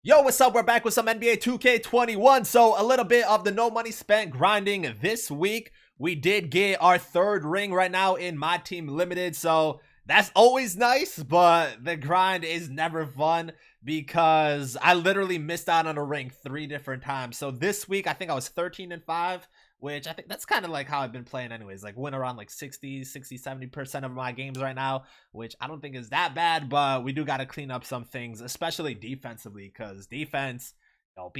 Yo, what's up? We're back with some NBA 2K21. So a little bit of the no money spent grinding this week. We did get our third ring right now in MyTeam Limited. So that's always nice, but the grind is never fun because I literally missed out on a ring 3 different times. So this week, I think I was 13-5, which I think that's kind of like how I've been playing anyways. Like win around like 70% of my games right now, which I don't think is that bad, but we do got to clean up some things, especially defensively, because defense, you know,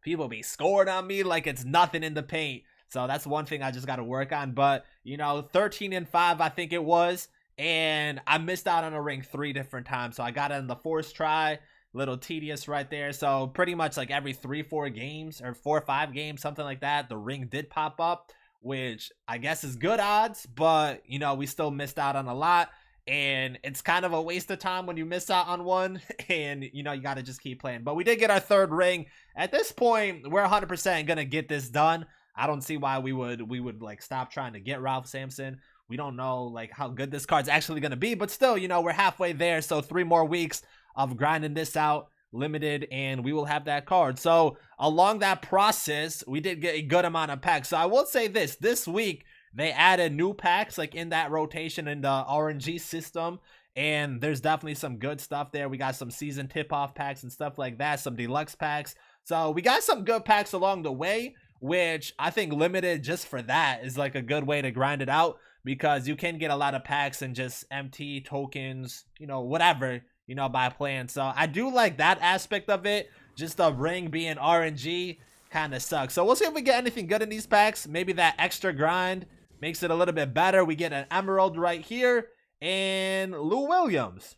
people be scoring on me like it's nothing in the paint. So that's one thing I just got to work on. But, you know, 13-5, I think it was. And I missed out on a ring 3 different times. So I got it in the 4th try. Little tedious right there. So pretty much like every 3-4 games or 4-5 games, something like that, the ring did pop up, which I guess is good odds, but you know, we still missed out on a lot, and it's kind of a waste of time when you miss out on one, and you know, you got to just keep playing. But we did get our 3rd ring. At this point, we're 100% gonna get this done. I don't see why we would like stop trying to get Ralph Sampson. We don't know like how good this card's actually gonna be, but still, you know, we're halfway there. So 3 more weeks of grinding this out limited, and we will have that card. So along that process, we did get a good amount of packs. So I will say this week they added new packs like in that rotation in the RNG system, and there's definitely some good stuff there. We got some season tip-off packs and stuff like that, some deluxe packs. So we got some good packs along the way, which I think limited just for that is like a good way to grind it out, because you can get a lot of packs and just empty tokens, you know, whatever, you know, by playing. So I do like that aspect of it. Just the ring being RNG kind of sucks. So we'll see if we get anything good in these packs. Maybe that extra grind makes it a little bit better. We get an emerald right here and Lou Williams.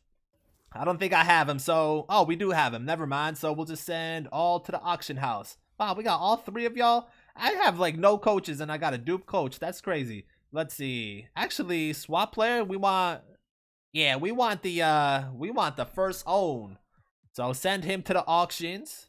I don't think I have him. So, oh, we do have him. Never mind. So we'll just send all to the auction house. Wow, we got all 3 of y'all. I have like no coaches and I got a dupe coach. That's crazy. Let's see. Actually, swap player, we want... Yeah, we want the first own. So send him to the auctions.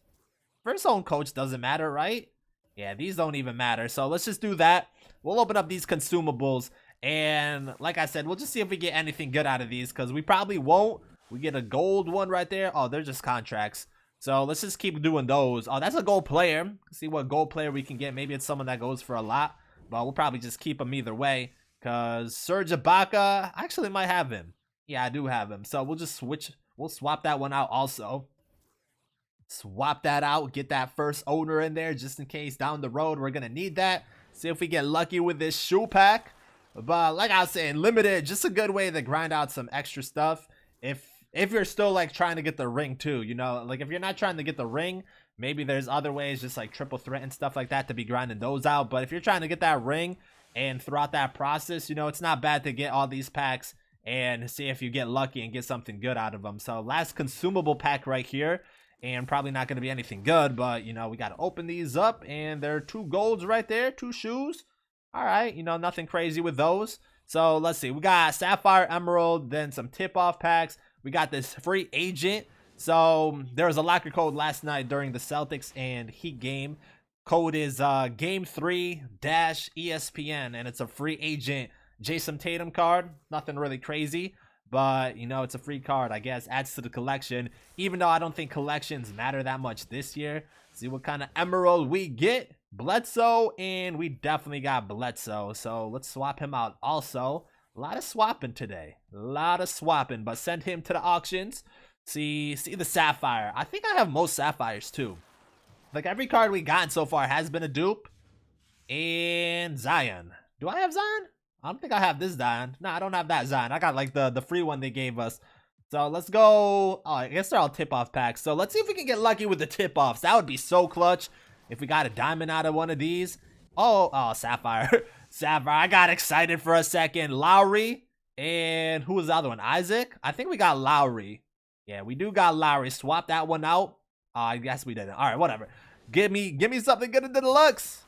First own coach doesn't matter, right? Yeah, these don't even matter. So let's just do that. We'll open up these consumables. And like I said, we'll just see if we get anything good out of these, because we probably won't. We get a gold one right there. Oh, they're just contracts. So let's just keep doing those. Oh, that's a gold player. See what gold player we can get. Maybe it's someone that goes for a lot. But we'll probably just keep him either way, because Serge Ibaka, I actually might have him. Yeah, I do have him. So we'll just switch. We'll swap that one out also. Swap that out. Get that first owner in there just in case down the road we're going to need that. See if we get lucky with this shoe pack. But like I was saying, limited, just a good way to grind out some extra stuff. If you're still like trying to get the ring too, you know, like if you're not trying to get the ring, maybe there's other ways, just like triple threat and stuff like that, to be grinding those out. But if you're trying to get that ring and throughout that process, you know, it's not bad to get all these packs and see if you get lucky and get something good out of them. So last consumable pack right here, and probably not going to be anything good, but you know, we got to open these up, and there are 2 golds right there, 2 shoes. All right, you know, nothing crazy with those. So let's see, we got Sapphire, Emerald, then some tip-off packs. We got this free agent. So there was a locker code last night during the Celtics and Heat game. Code is game 3-ESPN, and it's a free agent Jason Tatum card. Nothing really crazy, but you know, it's a free card, I guess. Adds to the collection, even though I don't think collections matter that much this year. See what kind of emerald we get. Bledsoe, and we definitely got Bledsoe, so let's swap him out also. A lot of swapping today, a lot of swapping, but send him to the auctions. See the Sapphire. I think I have most Sapphires too. Like every card we gotten so far has been a dupe. And Zion. Do I have Zion? I don't think I have this Zion. No, I don't have that Zion. I got like the free one they gave us. So let's go. Oh, I guess they're all tip-off packs. So let's see if we can get lucky with the tip-offs. That would be so clutch if we got a diamond out of one of these. Oh, Sapphire. Sapphire. I got excited for a second. Lowry. And who was the other one? Isaac? I think we got Lowry. Yeah, we do got Lowry. Swap that one out. I guess we didn't. All right, whatever. Give me something good in the deluxe.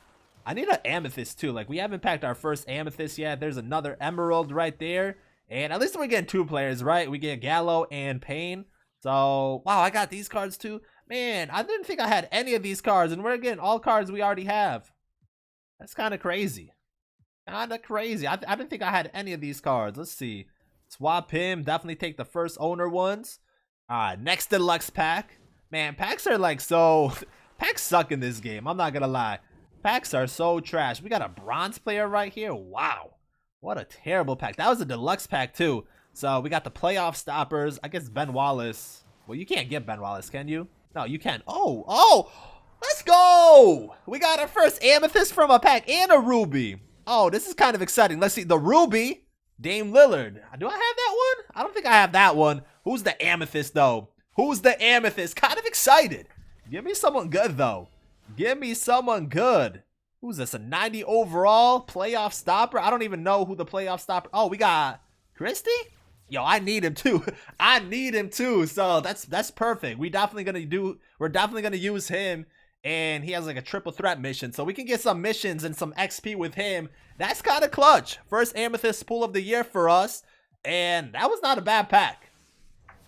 I need an amethyst too. Like we haven't packed our first amethyst yet. There's another emerald right there. And at least we're getting 2 players, right? We get Gallo and Payne. So, wow, I got these cards too. Man, I didn't think I had any of these cards, and we're getting all cards we already have. That's kind of crazy. Kind of crazy. I didn't think I had any of these cards. Let's see. Swap him. Definitely take the first owner ones. All right, next deluxe pack. Man, packs are like so... Packs suck in this game. I'm not gonna lie. Packs are so trash. We got a bronze player right here. Wow. What a terrible pack. That was a deluxe pack too. So we got the playoff stoppers. I guess Ben Wallace. Well, you can't get Ben Wallace, can you? No, you can. Oh, let's go. We got our first amethyst from a pack and a ruby. Oh, this is kind of exciting. Let's see. The ruby, Dame Lillard. Do I have that one? I don't think I have that one. Who's the amethyst though? Who's the amethyst? Kind of excited. Give me someone good though. Give me someone good. Who's this? A 90 overall playoff stopper? I don't even know who the playoff stopper. Oh, we got Christie? Yo, I need him too. I need him too. So that's perfect. We're definitely gonna use him, and he has like a triple threat mission. So we can get some missions and some XP with him. That's kind of clutch. First amethyst pool of the year for us. And that was not a bad pack.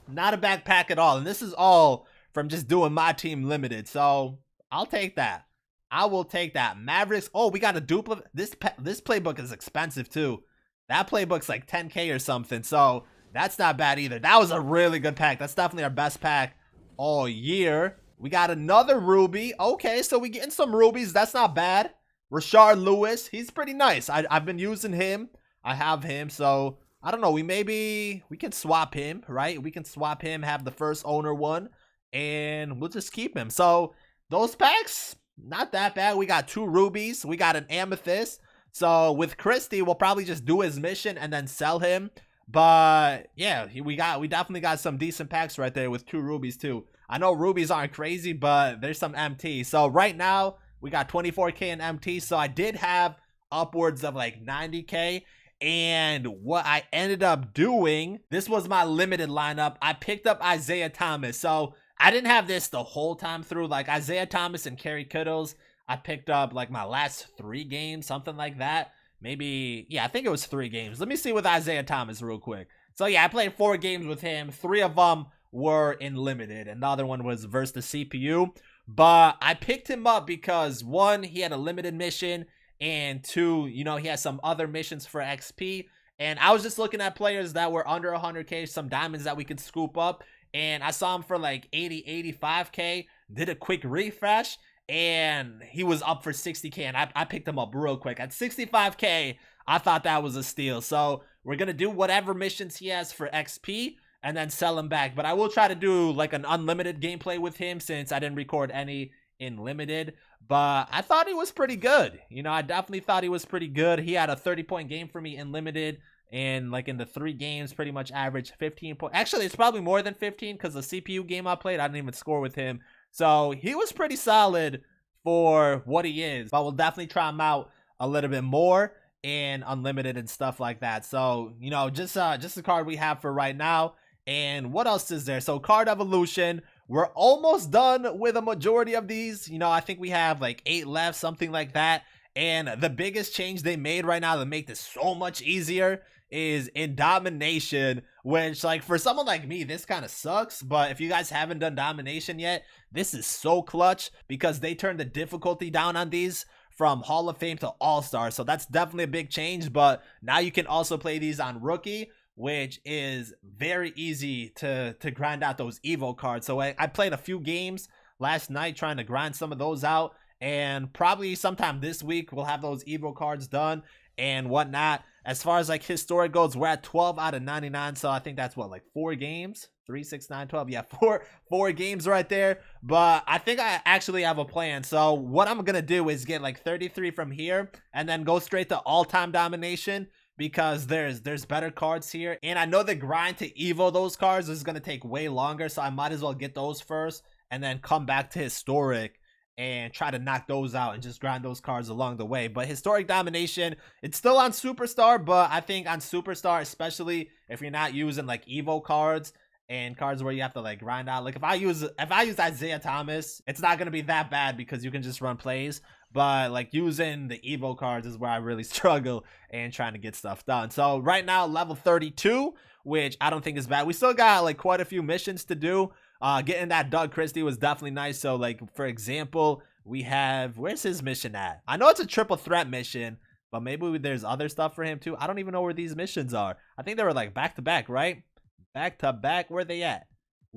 Not a bad pack at all. And this is all from just doing my team limited. So I'll take that. I will take that. Mavericks. Oh, we got a duplicate. This playbook is expensive too. That playbook's like 10K or something. So that's not bad either. That was a really good pack. That's definitely our best pack all year. We got another ruby. Okay, so we getting some rubies. That's not bad. Rashard Lewis. He's pretty nice. I've been using him. I have him. So I don't know. We can swap him, right? We can swap him, have the first owner one, and we'll just keep him. So those packs, not that bad. We got 2 rubies. We got an amethyst. So with Christie, we'll probably just do his mission and then sell him. But yeah, we definitely got some decent packs right there with 2 rubies too. I know rubies aren't crazy, but there's some MT. So right now we got 24K in MT. So I did have upwards of like 90K. And what I ended up doing, this was my limited lineup. I picked up Isaiah Thomas. So I didn't have this the whole time through. Like Isaiah Thomas and Kerry Kittles, I picked up like my last 3 games, something like that. Maybe, yeah, I think it was 3 games. Let me see with Isaiah Thomas real quick. So yeah, I played 4 games with him. 3 of them were in limited, and the other one was versus the CPU. But I picked him up because 1, he had a limited mission, and 2, you know, he has some other missions for XP. And I was just looking at players that were under 100K, some diamonds that we could scoop up. And I saw him for like 80, 85K, did a quick refresh, and he was up for 60K, and I picked him up real quick. At 65K, I thought that was a steal. So we're going to do whatever missions he has for XP and then sell him back. But I will try to do like an unlimited gameplay with him since I didn't record any in limited. But I thought he was pretty good. You know, I definitely thought he was pretty good. He had a 30-point game for me in limited. And like in the 3 games, pretty much average 15 points. Actually, it's probably more than 15 because the CPU game I played, I didn't even score with him. So he was pretty solid for what he is. But we'll definitely try him out a little bit more and unlimited and stuff like that. So, you know, just the card we have for right now. And what else is there? So card evolution. We're almost done with a majority of these. You know, I think we have like 8 left, something like that. And the biggest change they made right now to make this so much easier is in domination, which like for someone like me, this kind of sucks. But if you guys haven't done domination yet, this is so clutch because they turned the difficulty down on these from Hall of Fame to All-Star. So that's definitely a big change. But now you can also play these on rookie, which is very easy to grind out those Evo cards. So I played a few games last night trying to grind some of those out. And probably sometime this week, we'll have those Evo cards done and whatnot. As far as like historic goes, we're at 12 out of 99. So I think that's what, like 4 games? 3, 6, 9, 12. Yeah, four games right there. But I think I actually have a plan. So what I'm going to do is get like 33 from here and then go straight to all-time domination because there's better cards here. And I know the grind to Evo those cards is going to take way longer. So I might as well get those first and then come back to historic and try to knock those out and just grind those cards along the way. But historic domination, it's still on Superstar, but I think on Superstar, especially if you're not using like Evo cards and cards where you have to like grind out. Like if I use Isaiah Thomas, it's not gonna be that bad because you can just run plays. But like using the Evo cards is where I really struggle and trying to get stuff done. So right now, level 32, which I don't think is bad. We still got like quite a few missions to do. Getting that Doug Christie was definitely nice. So like for example, we have, where's his mission at? I know it's a triple threat mission, but maybe there's other stuff for him too. I don't even know where these missions are. I think they were like back to back, right? Back to back. Where they at?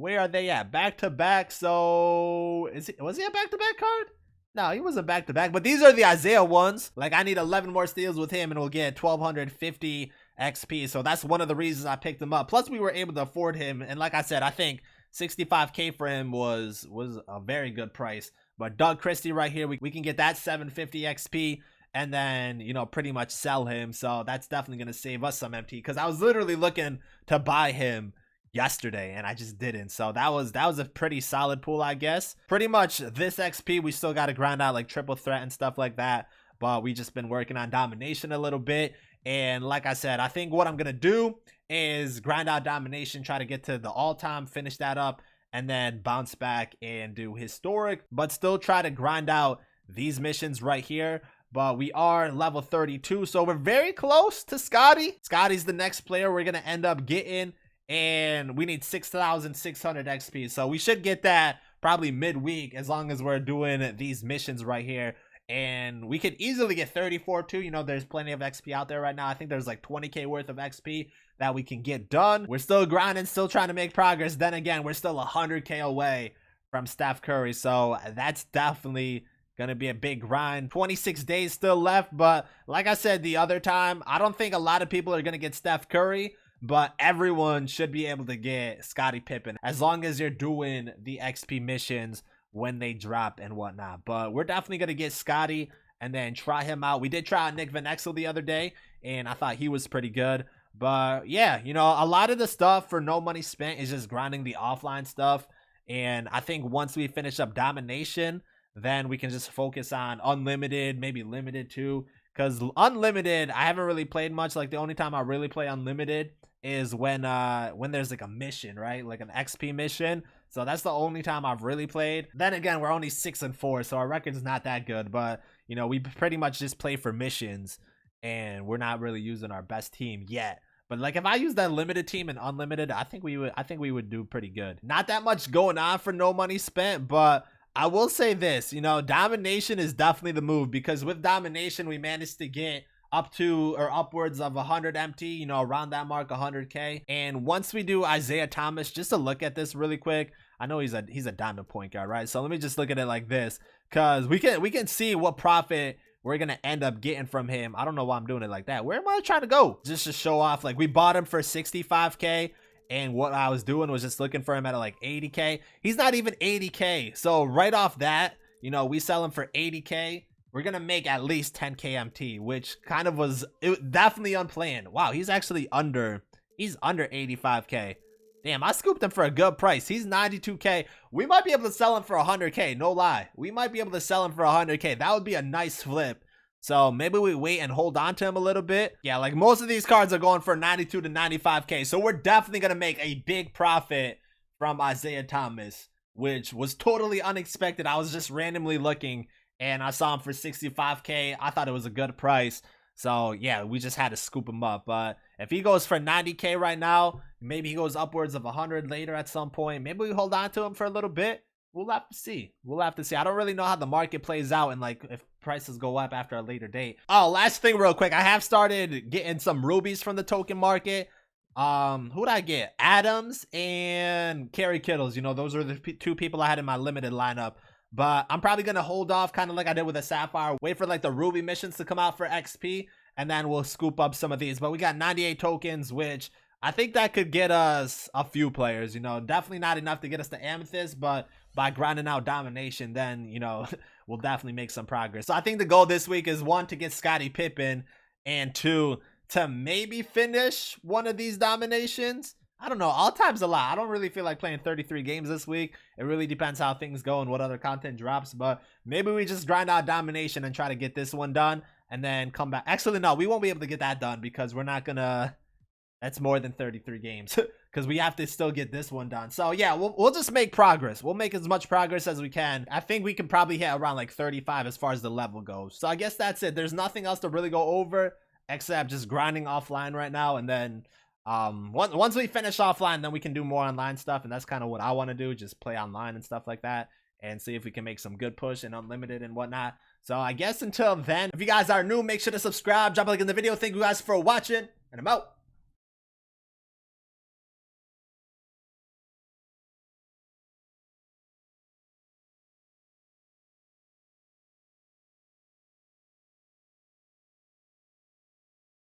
Where are they at? Back to back. So was he a back to back card? No, he wasn't back to back, but these are the Isaiah ones. Like, I need 11 more steals with him and we'll get 1250 XP. So that's one of the reasons I picked him up. Plus we were able to afford him. And like I said, I think 65K for him was a very good price. But Doug Christie right here, we can get that 750 XP and then, you know, pretty much sell him. So that's definitely going to save us some MT, because I was literally looking to buy him yesterday and I just didn't. So that was a pretty solid pool, I guess. Pretty much this XP we still got to grind out like triple threat and stuff like that, but we just been working on domination a little bit. And like I said, I think what I'm gonna do is grind out domination, try to get to the all-time, finish that up, and then bounce back and do historic, but still try to grind out these missions right here. But we are level 32, so we're very close to Scotty. Scotty's the next player we're gonna end up getting, and we need 6,600 XP. So we should get that probably midweek as long as we're doing these missions right here. And we could easily get 34 too. You know, there's plenty of XP out there right now. I think there's like 20K worth of XP that we can get done. We're still grinding, still trying to make progress. Then again, we're still 100K away from Steph Curry. So that's definitely gonna be a big grind. 26 days still left. But like I said the other time, I don't think a lot of people are gonna get Steph Curry, but everyone should be able to get Scottie Pippen as long as you're doing the XP missions when they drop and whatnot. But we're definitely going to get Scotty and then try him out. We did try out Nick Van Exel the other day, and I thought he was pretty good. But yeah, you know, a lot of the stuff for no money spent is just grinding the offline stuff. And I think once we finish up domination, then we can just focus on unlimited, maybe limited too. Because unlimited, I haven't really played much. Like the only time I really play unlimited is when there's like a mission, right? Like an XP mission. So that's the only time I've really played. Then again, we're only 6-4, so our record's not that good. But you know, we pretty much just play for missions, and we're not really using our best team yet. But like if I use that limited team and unlimited, I think we would do pretty good. Not that much going on for no money spent, but I will say this, you know, domination is definitely the move, because with domination we managed to get up to or upwards of 100 MT, you know, around that mark, 100K. And once we do Isaiah Thomas, just to look at this really quick, I know he's a diamond point guard, right? So let me just look at it like this, because we can see what profit we're gonna end up getting from him. I don't know why I'm doing it like that. Where am I trying to go? Just to show off, like we bought him for 65K, and what I was doing was just looking for him at like 80K. He's not even 80K. So right off that, you know, we sell him for 80K. We're gonna make at least 10K MT, which kind of was definitely unplanned. Wow, he's actually under 85K. Damn, I scooped him for a good price. He's 92K. We might be able to sell him for 100K. No lie, we might be able to sell him for 100K. That would be a nice flip. So maybe we wait and hold on to him a little bit. Yeah, like most of these cards are going for 92 to 95K. So we're definitely gonna make a big profit from Isaiah Thomas, which was totally unexpected. I was just randomly looking, and I saw him for 65K. I thought it was a good price. So yeah, we just had to scoop him up. But if he goes for 90K right now, maybe he goes upwards of 100 later at some point. Maybe we hold on to him for a little bit. We'll have to see. We'll have to see. I don't really know how the market plays out and like if prices go up after a later date. Oh, last thing real quick. I have started getting some rubies from the token market. Who'd I get? Adams and Kerry Kittles. You know, those are the two people I had in my limited lineup. But I'm probably going to hold off, kind of like I did with the Sapphire. Wait for like the Ruby missions to come out for XP, and then we'll scoop up some of these. But we got 98 tokens, which I think that could get us a few players. You know, definitely not enough to get us to Amethyst, but by grinding out domination, then, you know, we'll definitely make some progress. So I think the goal this week is 1, to get Scottie Pippen, and 2, to maybe finish one of these dominations. I don't know. All time's a lot. I don't really feel like playing 33 games this week. It really depends how things go and what other content drops. But maybe we just grind out domination and try to get this one done and then come back. Actually, no, we won't be able to get that done because we're not going to. That's more than 33 games because we have to still get this one done. So yeah, we'll just make progress. We'll make as much progress as we can. I think we can probably hit around like 35 as far as the level goes. So I guess that's it. There's nothing else to really go over except just grinding offline right now, and then once we finish offline, then we can do more online stuff, and that's kind of what I want to do, just play online and stuff like that and see if we can make some good push and unlimited and whatnot. So I guess until then, if you guys are new, make sure to subscribe, drop a like in the video. Thank you guys for watching, and I'm out.